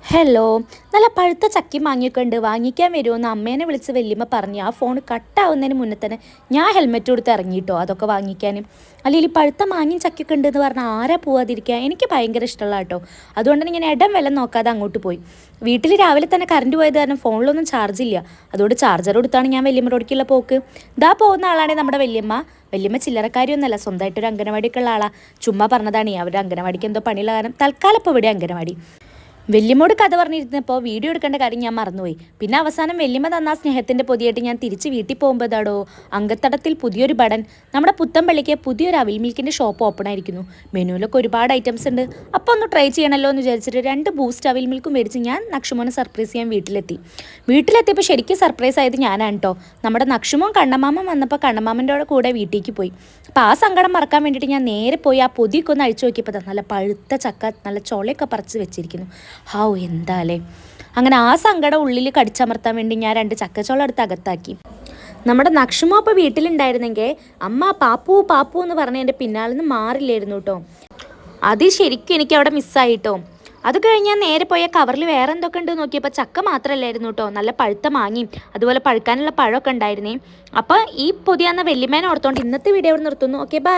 Hello, നല്ല പഴുത്ത ചക്കി മാങ്ങിയൊക്കെ ഉണ്ട്, വാങ്ങിക്കാൻ വരുമോയെന്ന് അമ്മേനെ വിളിച്ച് വല്യമ്മ പറഞ്ഞു. ആ ഫോൺ കട്ടാവുന്നതിന് മുന്നേ തന്നെ ഞാൻ ഹെൽമെറ്റ് കൊടുത്ത് ഇറങ്ങിയിട്ടോ അതൊക്കെ വാങ്ങിക്കാനും. അല്ലെങ്കിൽ പഴുത്ത മാങ്ങിയും ചക്കിയൊക്കെ ഉണ്ടെന്ന് പറഞ്ഞാൽ ആരാ പോവാതിരിക്കുക? എനിക്ക് ഭയങ്കര ഇഷ്ടമുള്ള കേട്ടോ. അതുകൊണ്ട് തന്നെ ഇങ്ങനെ ഇടം വില നോക്കാതെ അങ്ങോട്ട് പോയി. വീട്ടിൽ രാവിലെ തന്നെ കറണ്ട് പോയത് കാരണം ഫോണിലൊന്നും ചാർജ് ഇല്ല. അതുകൊണ്ട് ചാർജർ കൊടുത്താണ് ഞാൻ വല്യമ്മയോടേക്കുള്ള പോക്ക്. ഇതാ പോകുന്ന ആളാണ് നമ്മുടെ വല്യമ്മ. വല്യമ്മ ചില്ലറക്കാരിയൊന്നുമല്ല, സ്വന്തമായിട്ടൊരു അംഗനവാടിയൊക്കെ ഉള്ള ആളാണ്. ചുമ്മാ പറഞ്ഞതാണ്, അവരുടെ അംഗനവാടിക്ക് എന്തോ പണിയുള്ള കാരണം തൽക്കാലം ഇപ്പോൾ ഇവിടെ അംഗനവാടി. വല്യമ്മോട് കഥ പറഞ്ഞിരുന്നപ്പോൾ വീഡിയോ എടുക്കേണ്ട കാര്യം ഞാൻ മറന്നുപോയി. പിന്നെ അവസാനം വല്യമ്മ തന്ന സ്നേഹത്തിൻ്റെ പൊതിയായിട്ട് ഞാൻ തിരിച്ച് വീട്ടിൽ പോകുമ്പോൾ ഇതാടോ അങ്കത്തടത്തിൽ പുതിയൊരു ബടൻ. നമ്മുടെ പുത്തമ്പള്ളിക്ക് പുതിയൊരു അവിൽ മിൽക്കിൻ്റെ ഷോപ്പ് ഓപ്പൺ ആയിരിക്കുന്നു. മെനുവിലൊക്കെ ഒരുപാട് ഐറ്റംസ് ഉണ്ട്. അപ്പോൾ ഒന്ന് ട്രൈ ചെയ്യണമല്ലോ എന്ന് വിചാരിച്ചിട്ട് 2 ബൂസ്റ്റ് അവിൽ മിൽക്കും മേടിച്ച് ഞാൻ നക്ഷുമോനെ സർപ്രൈസ് ചെയ്യാൻ വീട്ടിലെത്തിയപ്പോൾ ശരിക്കും സർപ്രൈസ് ആയത് ഞാനാണ് കേട്ടോ. നമ്മുടെ നക്ഷുമോൻ കണ്ണമാമൻ വന്നപ്പോൾ കണ്ണമാമൻ്റെ കൂടെ വീട്ടിലേക്ക് പോയി. അപ്പോൾ ആ സങ്കടം മറക്കാൻ വേണ്ടിയിട്ട് ഞാൻ നേരെ പോയി ആ പൊതിയൊക്കെ ഒന്ന് അഴിച്ചു നോക്കിയപ്പോൾ നല്ല പഴുത്ത ചക്ക നല്ല ചൊളയൊക്കെ പറിച്ച് വെച്ചിരിക്കുന്നു. ഹാവ് എന്താലേ. അങ്ങനെ ആ സങ്കടം ഉള്ളിൽ കടിച്ചമർത്താൻ വേണ്ടി ഞാൻ 2 ചക്കച്ചോളം എടുത്ത് അകത്താക്കി. നമ്മുടെ നക്ഷുമോ ഇപ്പോൾ വീട്ടിലുണ്ടായിരുന്നെങ്കിൽ അമ്മ പാപ്പു പാപ്പു എന്ന് പറഞ്ഞ് എൻ്റെ പിന്നാലെ നിന്ന് മാറില്ലായിരുന്നു കേട്ടോ. അത് ശരിക്കും എനിക്ക് അവിടെ മിസ്സായിട്ടോ. അത് കഴിഞ്ഞ് ഞാൻ നേരെ പോയ കവറിൽ വേറെ എന്തൊക്കെ ഉണ്ട് നോക്കിയപ്പോൾ ചക്ക മാത്രമല്ലായിരുന്നു കേട്ടോ, നല്ല പഴുത്ത മാങ്ങയും അതുപോലെ പഴുക്കാനുള്ള പഴമൊക്കെ ഉണ്ടായിരുന്നേ. അപ്പോൾ ഈ പൊതിയാന്ന വല്യമ്മേനെ ഓർത്തോണ്ട് ഇന്നത്തെ വീഡിയോ ഇവിടെ നിർത്തുന്നു. Okay, by.